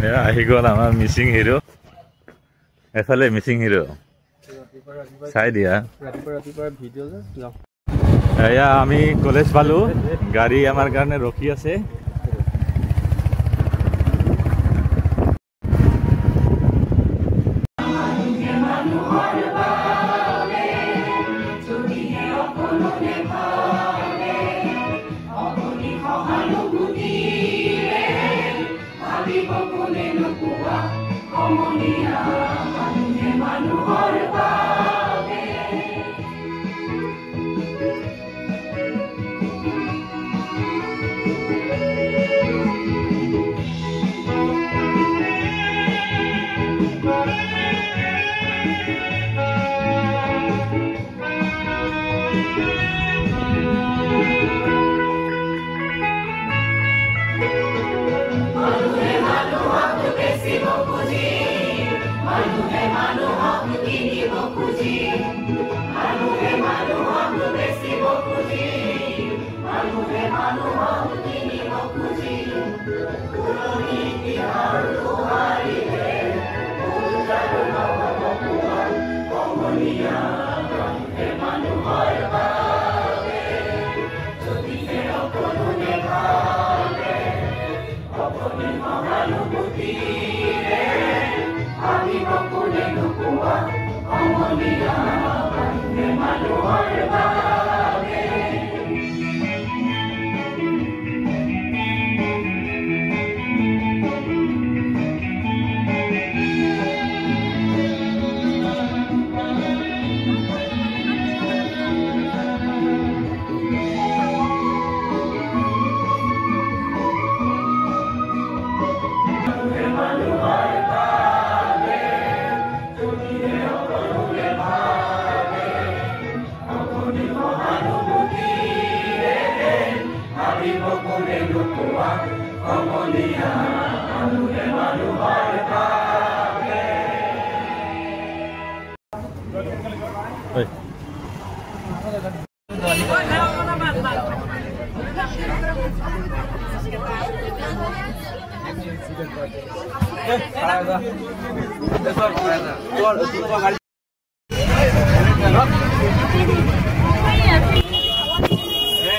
আহি গ'ল আমাৰ মিচিং হিৰো এফালে মিচিং হিৰো চাই দিয়া এয়া আমি কলেজ পালো গাড়ী আমাৰ কাৰণে ৰখি আছে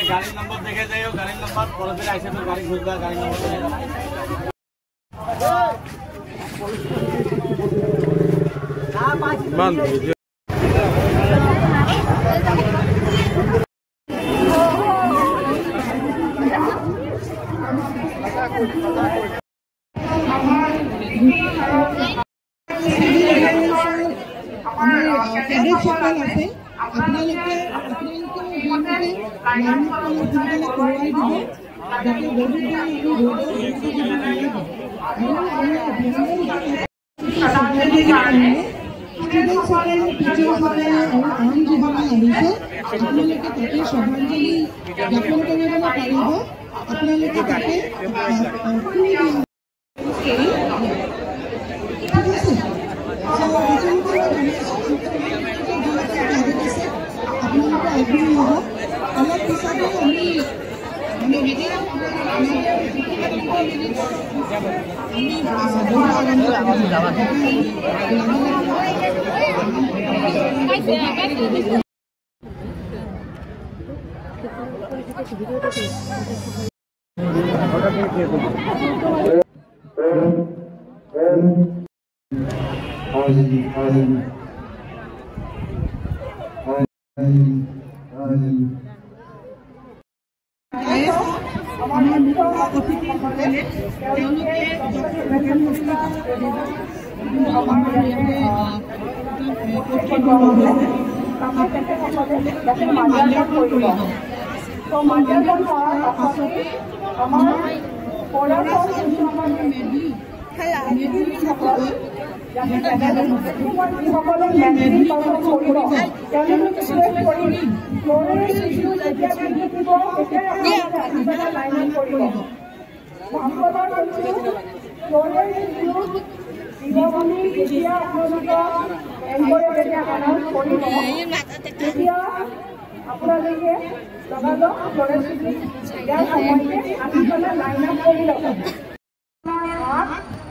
गाड़ी नंबर देखे जाइयो गाड़ी नंबर पड़ोसी ऐसे तो गाड़ी घुस गया गाड़ी नंबर बंद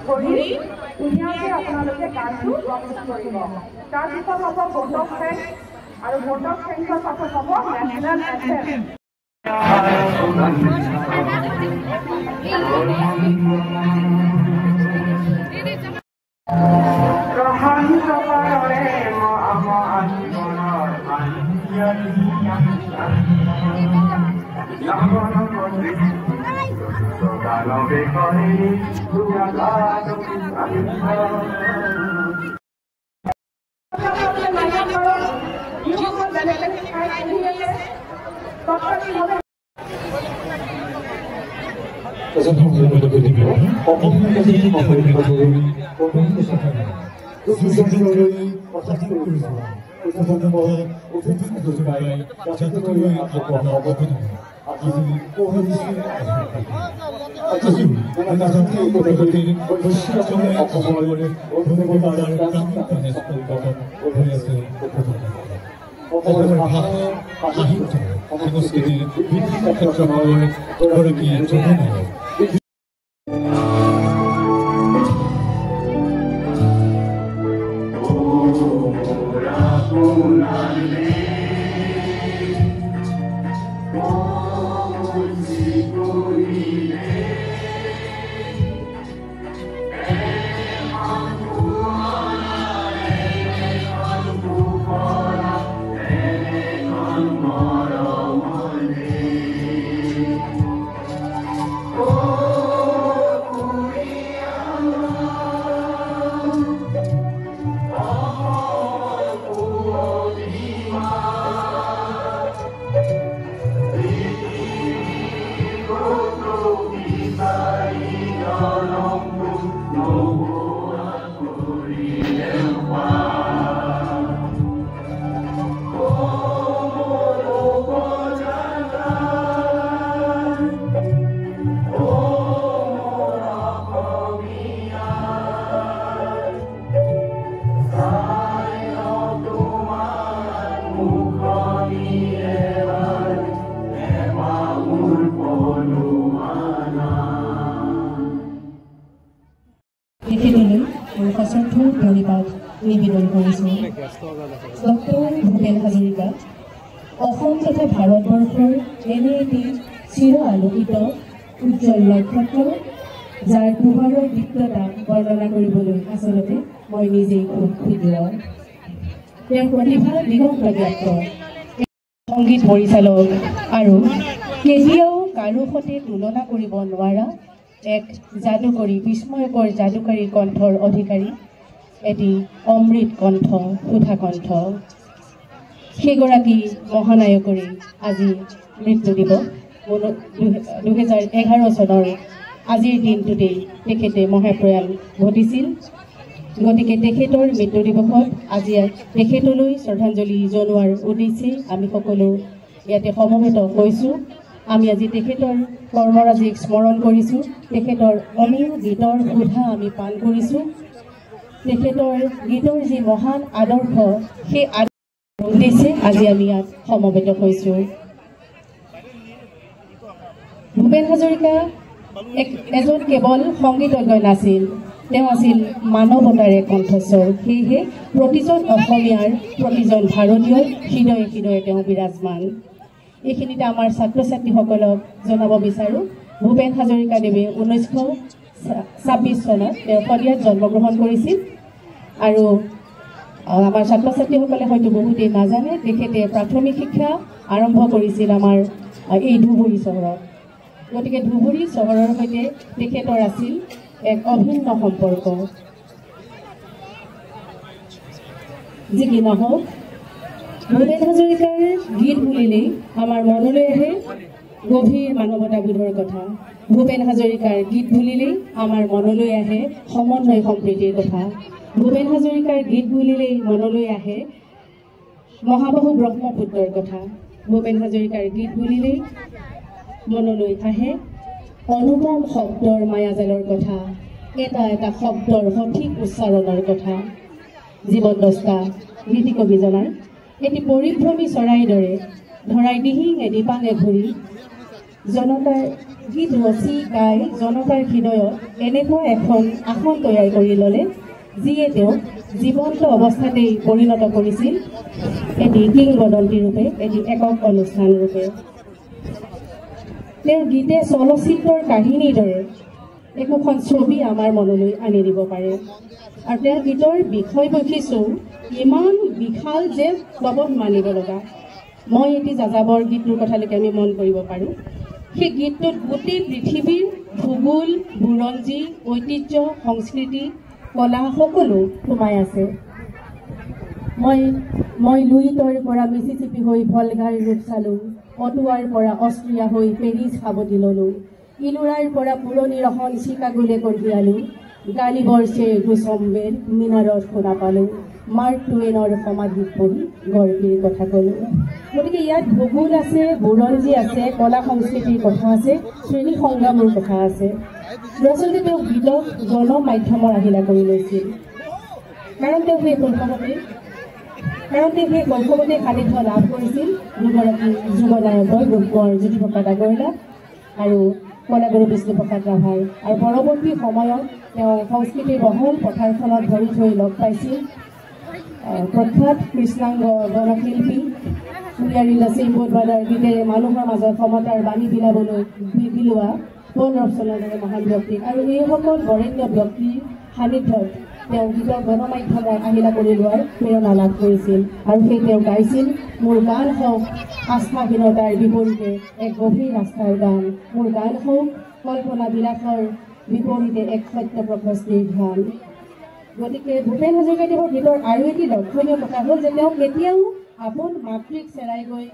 কৰি ধুনীয়াকৈ আপোনালোকে গানটো প্ৰস্তুত কৰিব তাৰপিছত হ'ব ভোটক চেঞ্জ আৰু ভোটক চেঞ্জৰ পাছত হ'ব নেশ্যনেল এন্থেম ধন্যবাদ নিবেদন কৰিছোঁ ডক্টৰ ভূপেন হাজৰিকা অসম তথা ভাৰতবৰ্ষৰ এনে এটি চিৰ আলোকিত উজ্জ্বল নক্ষত্ৰ যাৰ পোহৰৰ দীপ্ততা বৰ্ণনা কৰিবলৈ আচলতে মই নিজেই খুব ক্ষুদ্ৰ তেওঁৰ প্ৰতিভা দিগন্তব্যাপ্ত সংগীত পৰিচালক আৰু কেতিয়াও কাৰো সৈতে তুলনা কৰিব নোৱাৰা এক যাদুকৰী বিস্ময়কৰ যাদুকাৰী কণ্ঠৰ অধিকাৰী এটি অমৃত কণ্ঠ সুধা কণ্ঠ সেইগৰাকী মহানায়কৰে আজি মৃত্যু দিৱস 2011 চনৰ আজিৰ দিনটোতেই তেখেতে মহাপ্ৰয়াণ ঘটিছিল গতিকে তেখেতৰ মৃত্যু দিৱসত আজি তেখেতলৈ শ্ৰদ্ধাঞ্জলি জনোৱাৰ উদ্দেশ্যে আমি সকলো ইয়াতে সমবেত হৈছোঁ আমি আজি তেখেতৰ কৰ্মৰাজিক স্মৰণ কৰিছোঁ তেখেতৰ অমীয় গীতৰ সুধা আমি পান কৰিছোঁ তেখেতৰ গীতৰ যি মহান আদৰ্শ সেই উদ্দেশ্যে আজি আমি ইয়াত সমবেত হৈছোঁ ভূপেন হাজৰিকা এজন কেৱল সংগীতজ্ঞ নাছিল তেওঁ আছিল মানৱতাৰে কণ্ঠস্বৰ সেয়েহে প্ৰতিজন অসমীয়াৰ প্ৰতিজন ভাৰতীয়ৰ হৃদয়ে হৃদয়ে তেওঁ বিৰাজমান এইখিনিতে আমাৰ ছাত্ৰ ছাত্ৰীসকলক জনাব বিচাৰোঁ ভূপেন হাজৰিকা দেৱে 1926 চনত তেওঁ শদিয়াত জন্মগ্ৰহণ কৰিছিল আৰু আমাৰ ছাত্ৰ ছাত্ৰীসকলে হয়তো বহুতেই নাজানে তেখেতে প্ৰাথমিক শিক্ষা আৰম্ভ কৰিছিল আমাৰ এই ধুবুৰী চহৰত গতিকে ধুবুৰী চহৰৰ সৈতে তেখেতৰ আছিল এক অভিন্ন সম্পৰ্ক যি কি নহওক ভূপেন হাজৰিকাৰ গীত বুলিলেই আমাৰ মনলৈ আহে গভীৰ মানৱতাবোধৰ কথা ভূপেন হাজৰিকাৰ গীত বুলিলেই আমাৰ মনলৈ আহে সমন্বয় সম্প্ৰীতিৰ কথা ভূপেন হাজৰিকাৰ গীত বুলিলেই মনলৈ আহে মহাবাহু ব্ৰহ্মপুত্ৰৰ কথা ভূপেন হাজৰিকাৰ গীত বুলিলেই মনলৈ আহে অনুপম শব্দৰ মায়াজালৰ কথা এটা এটা শব্দৰ সঠিক উচ্চাৰণৰ কথা জীৱন দস্তা গীতি কবিজনাৰ এটি পৰিভ্ৰমী চৰাইৰ দৰে ধৰাই দিহিঙে দিপাঙে ঘূৰি জনতাৰ গীত ৰচি গাই জনতাৰ হৃদয়ত এনেকুৱা এখন আসন তৈয়াৰ কৰি ল'লে যিয়ে তেওঁক জীৱন্ত অৱস্থাতেই পৰিণত কৰিছিল এটি কিংবদন্তি ৰূপে, এটি একক অনুষ্ঠান ৰূপে। তেওঁৰ গীতে চলচ্চিত্ৰৰ কাহিনীৰ দৰে একোখন ছবি আমাৰ মনলৈ আনি দিব পাৰে আৰু তেওঁৰ গীতৰ বিষয় বৈশিষ্ট্যও ইমান বিশাল যে লগত মানিব লগা। মই এটি যাযাবৰ গীতটোৰ কথালৈকে আমি মন কৰিব পাৰোঁ। সেই গীতটোত গোটেই পৃথিৱীৰ ভূগোল, বুৰঞ্জী, ঐতিহ্য, সংস্কৃতি, কলা সকলো সোমাই আছে। মই লুইতৰ পৰা মিচিচিপি হৈ ভলগাৰ ৰূপ চালোঁ, অটোৱাৰ পৰা অষ্ট্ৰিয়া হৈ পেৰিছ সাৱটি ল'লোঁ, ইলোৰাৰ পৰা পুৰণি ৰহন চিকাগোলে কঢ়িয়ালোঁ, গালিবৰ চে গুচম্বেৰ মিনাৰত শুনা পালোঁ, মাৰ্ক টুৱেইনৰ সমাধিত পঢ়ি গৰ্ভীৰ কথা ক'লোঁ। গতিকে ইয়াত ভূগোল আছে, বুৰঞ্জী আছে, কলা সংস্কৃতিৰ কথা আছে, শ্ৰেণী সংগ্ৰামৰ কথা আছে। দৰাচলতে তেওঁ গীতক গণমাধ্যমৰ আহিলা কৰি লৈছিল। কাৰণ তেওঁ সেই শৈশৱতে সান্নিধ্য লাভ কৰিছিল দুগৰাকী যুৱনায়কৰ ৰূপৰ জ্যোতিপ্ৰসাদ আগৰৱালা আৰু কলাগুৰু বিষ্ণুপ্ৰসাদ ৰাভাৰ। আৰু পৰৱৰ্তী সময়ত তেওঁ সংস্কৃতিৰ বহল পথাৰখনত ভৰি থৈ লগ পাইছিল প্ৰখ্যাত কৃষ্ণাংগ গণশিল্পী we are in the same boat brother গীতেৰে মানুহৰ মাজত সমতাৰ বাণী বিলাবলৈ বিলোৱা পল ৰবচনৰ দৰে মহান ব্যক্তিক। আৰু এইসকল বৰেণ্য ব্যক্তিৰ সান্নিধ্যত তেওঁ গীতৰ গণমাধ্যমত আহিলা কৰি লোৱাৰ প্ৰেৰণা লাভ কৰিছিল। আৰু সেই তেওঁ গাইছিল মোৰ গান হওক আস্থাহীনতাৰ বিপৰীতে এক গভীৰ আস্থাৰ গান, মোৰ গান হওক কল্পনা বিলাসৰ বিপৰীতে এক সত্য প্ৰশস্তিৰ ধ্যান। গতিকে ভূপেন হাজৰিকাদেৱৰ গীতৰ আৰু এটি লক্ষণীয় কথা হ'ল যে তেওঁ কেতিয়াও আপোন মাতৃক চেৰাই গৈ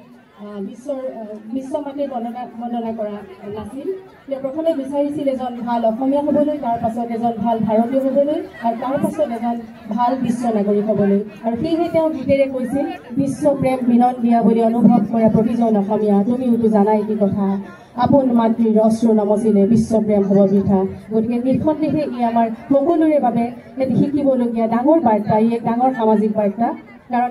বিশ্বমাতৃক বন্দনা কৰা নাছিল। তেওঁ প্ৰথমে বিচাৰিছিল এজন ভাল অসমীয়া হ'বলৈ, তাৰ পাছত এজন ভাল ভাৰতীয় হ'বলৈ আৰু তাৰ পাছত এজন ভাল বিশ্ব নাগৰিক হ'বলৈ। আৰু সেয়েহে তেওঁ গীতেৰে কৈছিল বিশ্ব প্ৰেম মিলন দিয়া বুলি অনুভৱ কৰা প্ৰতিজন অসমীয়া, তুমিওতো জানাই কি কথা, আপোন মাতৃৰ অশ্ৰু নমচিলে বিশ্ব প্ৰেম হ'ব বৃথা। গতিকে নিঃসন্দেহে ই আমাৰ সকলোৰে বাবে এটি শিকিবলগীয়া ডাঙৰ বাৰ্তা, ই এক ডাঙৰ সামাজিক বাৰ্তা। কাৰণ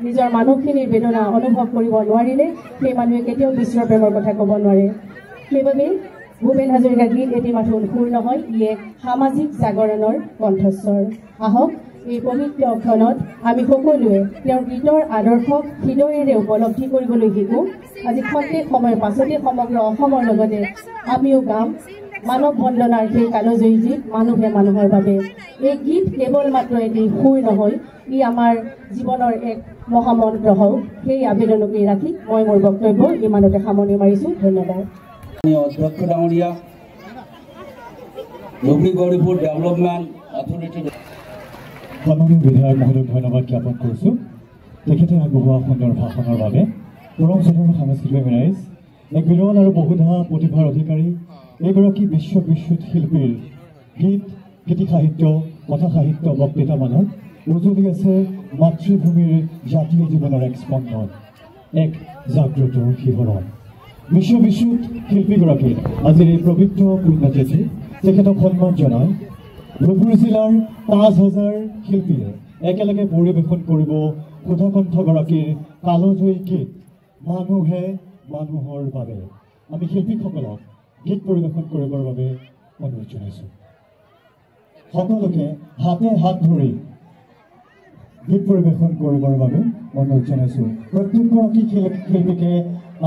নিজৰ মানুহখিনিৰ বেদনা অনুভৱ কৰিব নোৱাৰিলে সেই মানুহে কেতিয়াও বিশ্ব প্ৰেমৰ কথা ক'ব নোৱাৰে। সেইবাবে ভূপেন হাজৰিকা গীত এটি মাথো সুৰ নহয়, ই এক সামাজিক জাগৰণৰ কণ্ঠস্বৰ। আহক এই পবিত্ৰ ক্ষণত আমি সকলোৱে তেওঁৰ গীতৰ আদৰ্শক হৃদয়েৰে উপলব্ধি কৰিবলৈ শিকোঁ। আজি খন্তেক সময়ৰ পাছতে সমগ্ৰ অসমৰ লগতে আমিও গাম মানৱ বন্দনাৰ সেই কালজয়ী গীত মানুহে মানুহৰ বাবে। এই গীত কেৱল মাত্ৰ এটি সুৰ নহয়, ই আমাৰ জীৱনৰ এক মহামন্ত্ৰ হওক, সেই আবেদনকে ৰাখি মই মোৰ বক্তব্য ইমানতে সামৰণি মাৰিছোঁ। ধন্যবাদ। অধ্যক্ষ ডাঙৰীয়া, ধুবুৰী গৌৰীপুৰ ডেভেলপমেণ্ট অথৰিটি সন্মানীয় বিধায়ক মহোদয়ক ধন্যবাদ জ্ঞাপন কৰিছোঁ তেখেতে আগবঢ়োৱা সুন্দৰ ভাষণৰ বাবে। পৰম শ্ৰদ্ধেয় সাংস্কৃতিক ৰাইজ, এক বিৰল আৰু বহুধা প্ৰতিভাৰ অধিকাৰী এইগৰাকী বিশ্ববিশ্ৰুত শিল্পীৰ গীত, গীতি সাহিত্য, কথা সাহিত্য, বক্তৃতা মানত উজলি আছে মাতৃভূমিৰ জাতীয় জীৱনৰ এক স্পন্দন, এক জাগ্ৰত শিহৰণ। বিশ্ববিশ্ৰুত শিল্পীগৰাকীৰ আজিৰ এই পবিত্ৰ পুণ্যতিথি তেখেতক সন্মান জনাই ধুবুৰী জিলাৰ ৫,০০০ শিল্পীয়ে একেলগে পৰিৱেশন কৰিব সুধাকণ্ঠগৰাকীৰ কালজয়ী গীত মানুহে মানুহৰ বাবে। আমি শিল্পীসকলক গীত পৰিৱেশন কৰিবৰ বাবে অনুৰোধ জনাইছোঁ। সকলোকে হাতে হাত ধৰি গীত পৰিৱেশন কৰিবৰ বাবে অনুৰোধ জনাইছোঁ। প্ৰত্যেকগৰাকী শিল্পীকে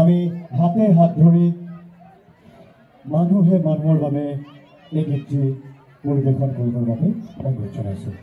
আমি হাতে হাত ধৰি মানুহে মানুহৰ বাবে এই গীতটি পৰিৱেশন কৰিবৰ বাবে অনুৰোধ জনাইছোঁ।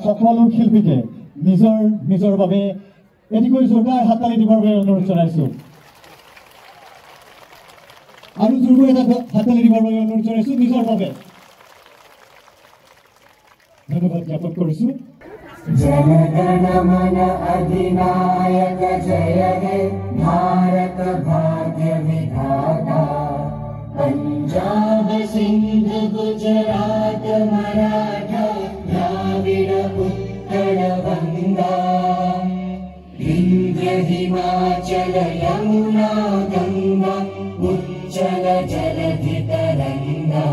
সকলো শিল্পীকে নিজৰ নিজৰ বাবে এটিকৈ জোৰদাৰ হাততালি দিবৰ বাবে অনুৰোধ জনাইছোঁ আৰু জোৰকৈ এটা হাততালি দিবৰ বাবে অনুৰোধ জনাইছোঁ নিজৰ বাবে ধন্যবাদ জ্ঞাপন কৰিছোঁ जनगण मन अधिनायक जय हे भारत भाग्य विधाता पंजाब सिंध गुजरात मराठा द्राविड़ उत्कल बंगा विंध्य हिमाचल यमुना गंगा उच्चल जलधि तरंगा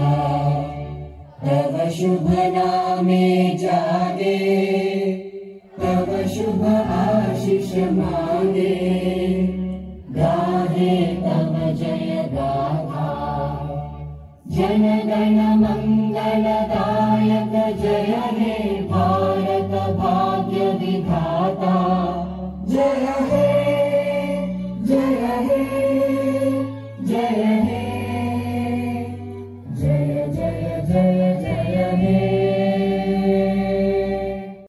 तव शुभ नामे जागे तव शुभ आशीष मांगे गाहे तव जय गाथा जन गण मंगलदायक जय हे